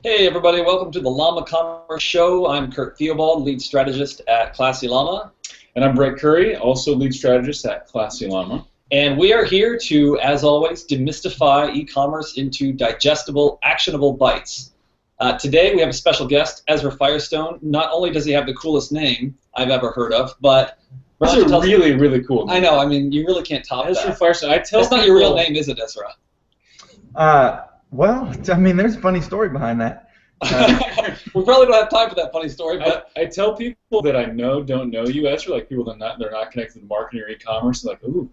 Hey everybody, welcome to the Llama Commerce Show. I'm Kurt Theobald, lead strategist at Classy Llama. And I'm Brett Curry, also lead strategist at Classy Llama. And we are here to, as always, demystify e-commerce into digestible, actionable bites. Today we have a special guest, Ezra Firestone. Not only does he have the coolest name I've ever heard of, but... That's a really, really cool name. I know, I mean, you really can't top Ezra that. Firestone. That's not your real name, is it, Ezra? Well, I mean, there's a funny story behind that. We probably don't have time for that funny story, but I tell people that I know don't know you, Ezra, like people that they're not connected to marketing or e-commerce, like, ooh,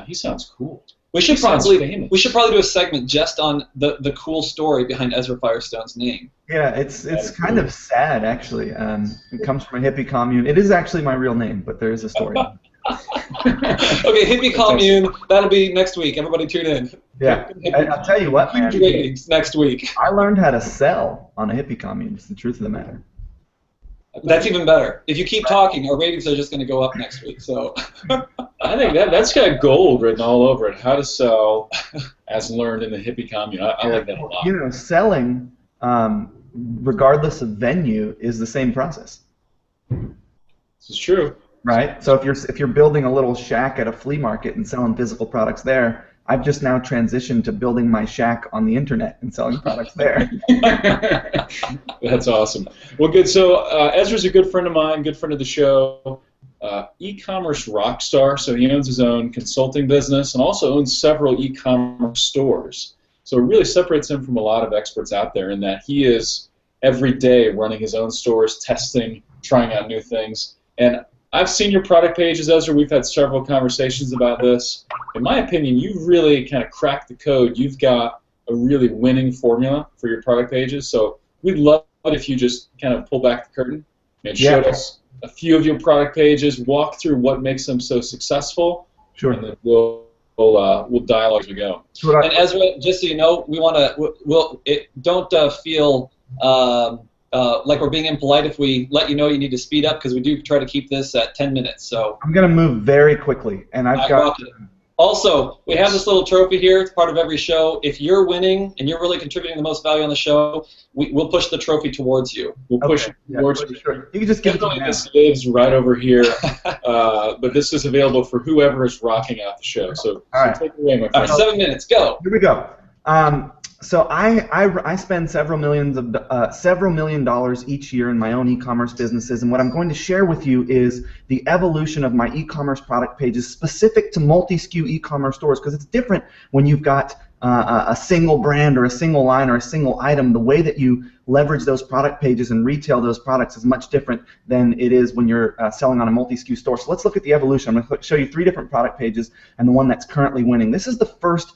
he sounds cool. We should probably do a segment just on the cool story behind Ezra Firestone's name. Yeah, it's kind of sad actually. It comes from a hippie commune. It is actually my real name, but there is a story. Okay, hippie commune. That'll be next week. Everybody tune in. Yeah, I'll tell you what, man. Ratings next week. I learned how to sell on a hippie commune. It's the truth of the matter. That's even better. If you keep talking, our ratings are just going to go up next week. So I think that's got gold written all over it. How to sell, as learned in the hippie commune. I like that a lot. You know, selling, regardless of venue, is the same process. This is true. Right. So if you're building a little shack at a flea market and selling physical products there, I've just now transitioned to building my shack on the internet and selling products there. That's awesome. Well, good. So Ezra's a good friend of mine, good friend of the show, e-commerce rockstar. So he owns his own consulting business and also owns several e-commerce stores. So it really separates him from a lot of experts out there in that he is every day running his own stores, testing, trying out new things. And I've seen your product pages, Ezra. We've had several conversations about this. In my opinion, you've really kind of cracked the code. You've got a really winning formula for your product pages. So we'd love it if you just kind of pull back the curtain and showed us a few of your product pages, walk through what makes them so successful, Sure. And then we'll dialogue as we go. And Ezra, just so you know, we want to don't feel like we're being impolite if we let you know you need to speed up, because we do try to keep this at 10 minutes. So I'm going to move very quickly, and I've got. Also, we have this little trophy here. It's part of every show. If you're winning and you're really contributing the most value on the show, we'll push the trophy towards you. We'll push it towards you. Sure. You can just give it to me now. This lives right over here, but this is available for whoever is rocking out the show. So, take it away, my friend. All right, 7 minutes. Go. Here we go. So I spend several million dollars each year in my own e-commerce businesses, and what I'm going to share with you is the evolution of my e-commerce product pages specific to multi-SKU e-commerce stores, because it's different when you've got a single brand or a single line or a single item. The way that you leverage those product pages and retail those products is much different than it is when you're selling on a multi-SKU store. So let's look at the evolution. I'm going to show you 3 different product pages and the one that's currently winning. This is the first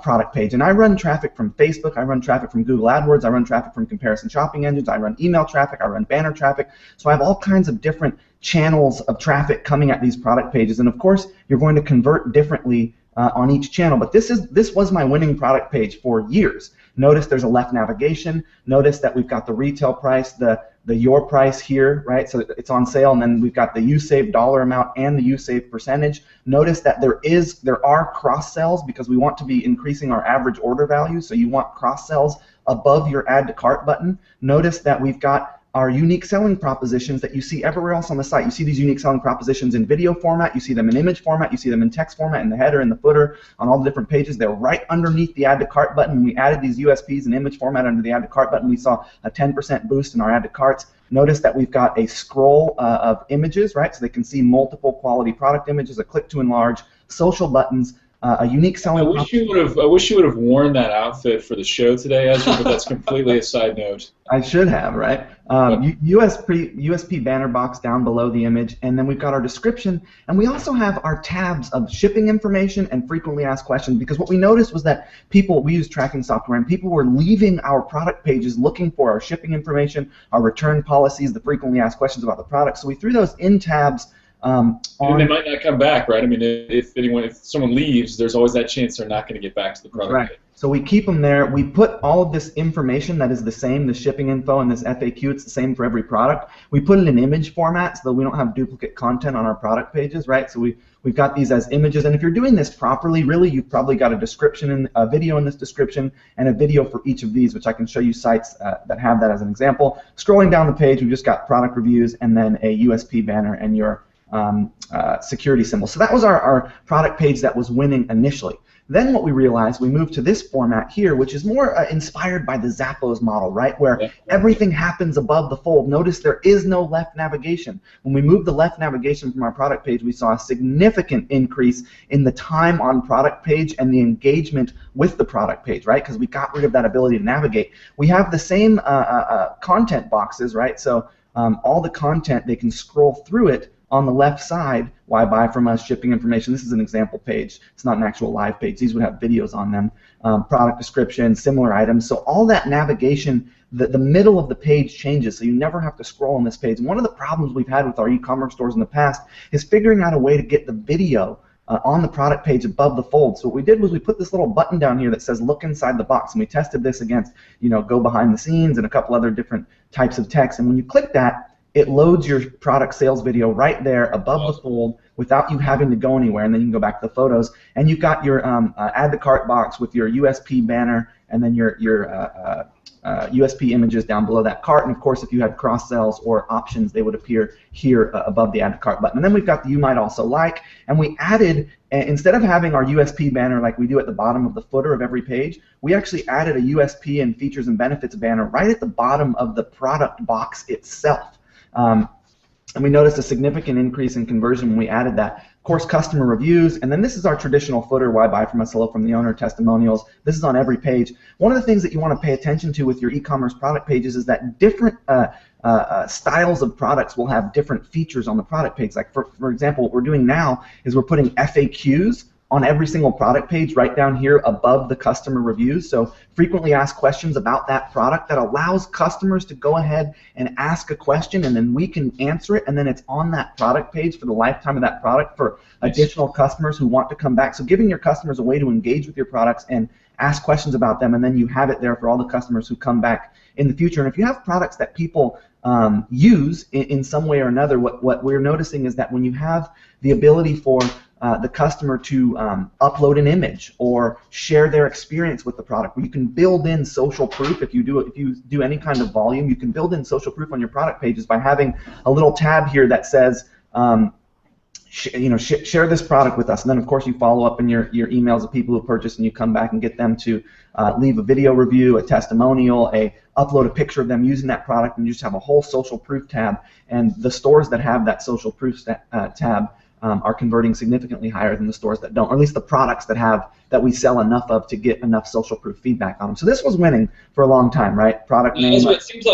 product page, and I run traffic from Facebook, I run traffic from Google AdWords, I run traffic from comparison shopping engines, I run email traffic, I run banner traffic, so I have all kinds of different channels of traffic coming at these product pages, and of course you're going to convert differently on each channel, but this was my winning product page for years. Notice there's a left navigation, notice that we've got the retail price, the your price here, right? So it's on sale, and then we've got the you save dollar amount and the you save percentage. Notice that there are cross sells because we want to be increasing our average order value, so you want cross sells above your add to cart button. Notice that we've got our unique selling propositions that you see everywhere else on the site. You see these unique selling propositions in video format, you see them in image format, you see them in text format, in the header, in the footer, on all the different pages. They're right underneath the add to cart button. When we added these USPs in image format under the add to cart button, we saw a 10% boost in our add to carts. Notice that we've got a scroll of images, right? So they can see multiple quality product images, a click to enlarge, social buttons, a unique selling. I wish you would have worn that outfit for the show today, Ezra, but that's completely a side note. I should have, right? USP banner box down below the image, and then we've got our description, and we also have our tabs of shipping information and frequently asked questions, because what we noticed was that we use tracking software, and people were leaving our product pages looking for our shipping information, our return policies, the frequently asked questions about the product, so we threw those in tabs And they might not come back, right? I mean, if someone leaves, there's always that chance they're not going to get back to the product. Right. So we keep them there. We put all of this information that is the same, the shipping info and this FAQ, it's the same for every product. We put it in image format so that we don't have duplicate content on our product pages, right? So we've got these as images, and if you're doing this properly, really, you've probably got a description, a video in this description, and a video for each of these, which I can show you sites that have that as an example. Scrolling down the page, we've just got product reviews and then a USP banner and your security symbol. So that was our product page that was winning initially. Then what we realized, we moved to this format here, which is more inspired by the Zappos model, right, where everything happens above the fold. Notice there is no left navigation. When we moved the left navigation from our product page, we saw a significant increase in the time on product page and the engagement with the product page, right, because we got rid of that ability to navigate. We have the same content boxes, right, so all the content, they can scroll through it. On the left side, why buy from us, shipping information. This is an example page. It's not an actual live page. These would have videos on them, product description, similar items. So all that navigation, the middle of the page changes, so you never have to scroll on this page. And one of the problems we've had with our e-commerce stores in the past is figuring out a way to get the video on the product page above the fold. So what we did was we put this little button down here that says look inside the box, and we tested this against, go behind the scenes and a couple other different types of text. And when you click that, it loads your product sales video right there above the fold without you having to go anywhere, and then you can go back to the photos. And you've got your add to cart box with your USP banner and then your USP images down below that cart. And of course, if you had cross sells or options, they would appear here above the add to cart button. And then we've got the you might also like, and we added, instead of having our USP banner like we do at the bottom of the footer of every page, we actually added a USP and features and benefits banner right at the bottom of the product box itself. And we noticed a significant increase in conversion when we added that. Of course, customer reviews, and then this is our traditional footer, why buy from us, hello from the owner, testimonials. This is on every page. One of the things that you want to pay attention to with your e-commerce product pages is that different styles of products will have different features on the product page. Like for example, what we're doing now is we're putting FAQs on every single product page right down here above the customer reviews. So frequently asked questions about that product that allows customers to go ahead and ask a question, and then we can answer it, and then it's on that product page for the lifetime of that product for additional customers who want to come back. So giving your customers a way to engage with your products and ask questions about them, and then you have it there for all the customers who come back in the future. And if you have products that people use in some way or another, what we're noticing is that when you have the ability for the customer to upload an image or share their experience with the product, you can build in social proof. If you do any kind of volume, you can build in social proof on your product pages by having a little tab here that says share this product with us, and then of course you follow up in your emails of people who purchase, and you come back and get them to leave a video review, a testimonial, upload a picture of them using that product, and you just have a whole social proof tab. And the stores that have that social proof tab are converting significantly higher than the stores that don't, or at least the products that we sell enough of to get enough social proof feedback on them. So this was winning for a long time, right? Product name. Ezra, it seems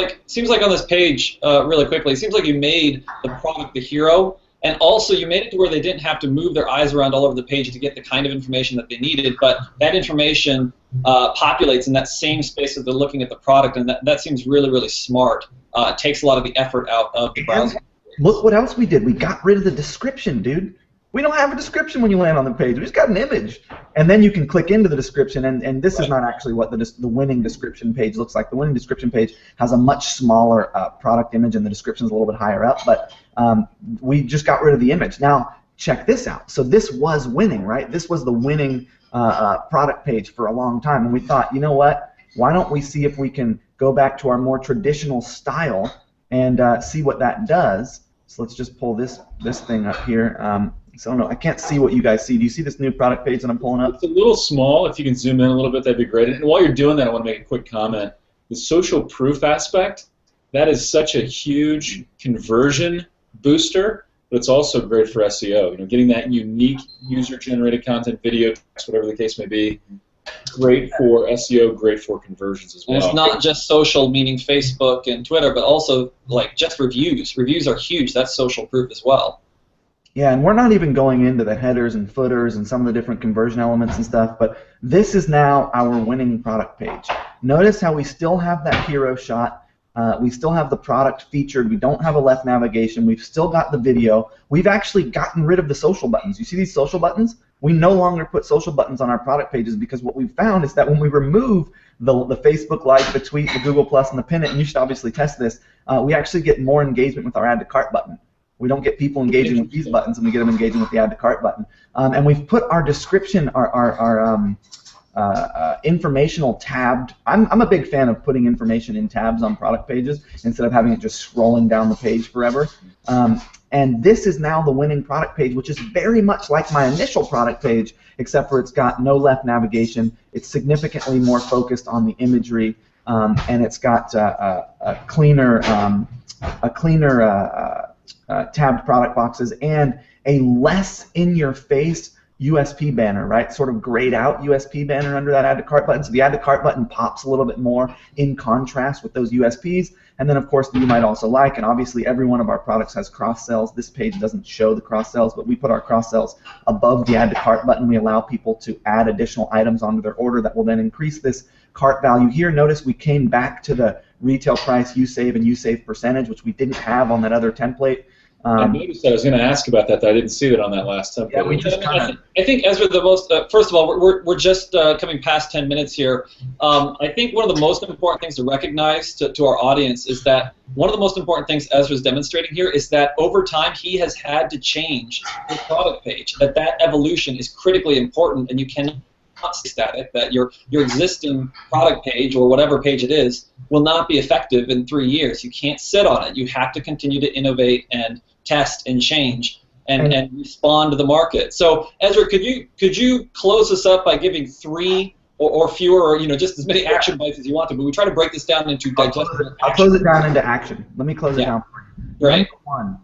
like on this page, really quickly, it seems like you made the product the hero, and also you made it to where they didn't have to move their eyes around all over the page to get the kind of information that they needed, but that information populates in that same space that they're looking at the product, and that seems really, really smart. It takes a lot of the effort out of the browser. Look what else we did. We got rid of the description, dude. We don't have a description when you land on the page. We just got an image. And then you can click into the description, and this is not actually what the winning description page looks like. The winning description page has a much smaller product image, and the description is a little bit higher up, but we just got rid of the image. Now, check this out. So this was winning, right? This was the winning product page for a long time, and we thought, you know what? Why don't we see if we can go back to our more traditional style and see what that does. So let's just pull this thing up here. So no, I can't see what you guys see. Do you see this new product page that I'm pulling up? It's a little small. If you can zoom in a little bit, that'd be great. And while you're doing that, I want to make a quick comment. The social proof aspect, that is such a huge conversion booster, but it's also great for SEO. Getting that unique user-generated content, video, text, whatever the case may be. Great for SEO, great for conversions as well. And it's not just social, meaning Facebook and Twitter, but also like just reviews. Reviews are huge. That's social proof as well. Yeah, and we're not even going into the headers and footers and some of the different conversion elements and stuff, but this is now our winning product page. Notice how we still have that hero shot We still have the product featured. We don't have a left navigation. We've still got the video. We've actually gotten rid of the social buttons. You see these social buttons? We no longer put social buttons on our product pages because what we've found is that when we remove the Facebook like, the tweet, the Google Plus, and the pin it, and you should obviously test this, we actually get more engagement with our add to cart button. We don't get people engaging with these buttons, and we get them engaging with the add to cart button. And we've put our description, our informational tabbed. I'm a big fan of putting information in tabs on product pages instead of having it just scrolling down the page forever. And this is now the winning product page, which is very much like my initial product page, except for it's got no left navigation. It's significantly more focused on the imagery, and it's got a cleaner tabbed product boxes and a less in-your-face USP banner, right? Sort of grayed out USP banner under that add to cart button. So the add to cart button pops a little bit more in contrast with those USPs. And then of course you might also like, and obviously every one of our products has cross sells. This page doesn't show the cross sells, but we put our cross sells above the add to cart button. We allow people to add additional items onto their order that will then increase this cart value here. Notice we came back to the retail price, you save, and you save percentage, which we didn't have on that other template. I noticed that. I was going to ask about that. I didn't see that on that last template. Yeah, we just I think, Ezra, the most. First of all, we're just coming past 10 minutes here. I think one of the most important things to recognize to our audience is that one of the most important things Ezra's demonstrating here is that over time he has had to change his product page. That evolution is critically important, and you cannot stay static. That your existing product page or whatever page it is will not be effective in 3 years. You can't sit on it. You have to continue to innovate and test and change and respond to the market. So Ezra, could you close this up by giving 3 or fewer, or just as many action bites as you want to, but we try to break this down into digestible. I'll close it down into action. Let me close it down for you. Right. Number 1,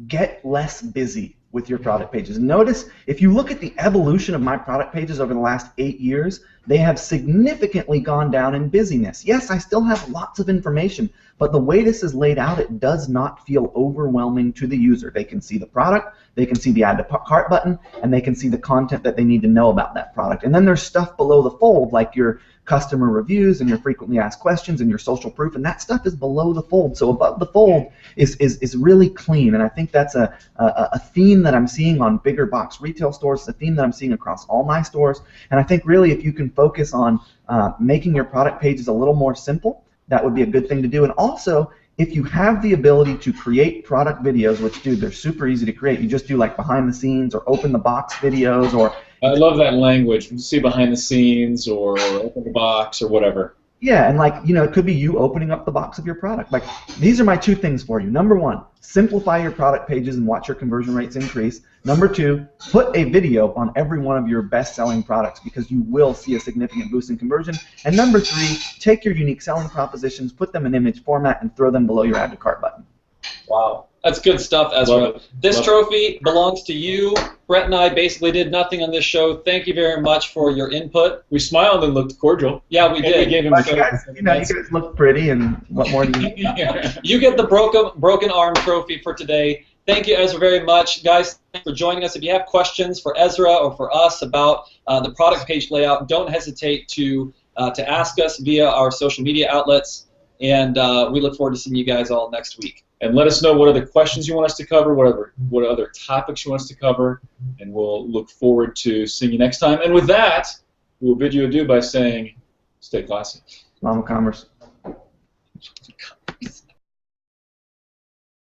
get less busy with your product pages. Notice if you look at the evolution of my product pages over the last 8 years, they have significantly gone down in busyness. Yes, I still have lots of information, but the way this is laid out, it does not feel overwhelming to the user. They can see the product, they can see the add to cart button, and they can see the content that they need to know about that product. And then there's stuff below the fold, like your customer reviews and your frequently asked questions and your social proof, and that stuff is below the fold. So above the fold is really clean, and I think that's a theme that I'm seeing on bigger box retail stores. It's a theme that I'm seeing across all my stores, and I think really if you can focus on making your product pages a little more simple, that would be a good thing to do. And also, if you have the ability to create product videos, which, dude, they're super easy to create. You just do like behind the scenes or open the box videos, or I love that language. See behind the scenes or open the box or whatever. yeah, and like, it could be you opening up the box of your product. Like, these are my 2 things for you. Number 1, simplify your product pages and watch your conversion rates increase. Number 2, put a video on every one of your best-selling products because you will see a significant boost in conversion. And number 3, take your unique selling propositions, put them in image format, and throw them below your add to cart button. Wow. That's good stuff, Ezra. This trophy belongs to you. Brett and I basically did nothing on this show. Thank you very much for your input. We smiled and looked cordial. Yeah, we did. We gave him But you guys look pretty, and what more do you need? You get the broken arm trophy for today. Thank you, Ezra, very much. Guys, thanks for joining us. If you have questions for Ezra or for us about the product page layout, don't hesitate to ask us via our social media outlets, and we look forward to seeing you guys all next week. And let us know what other questions you want us to cover, what other topics you want us to cover, and we'll look forward to seeing you next time. And with that, we'll bid you adieu by saying, stay classy. Llama Commerce.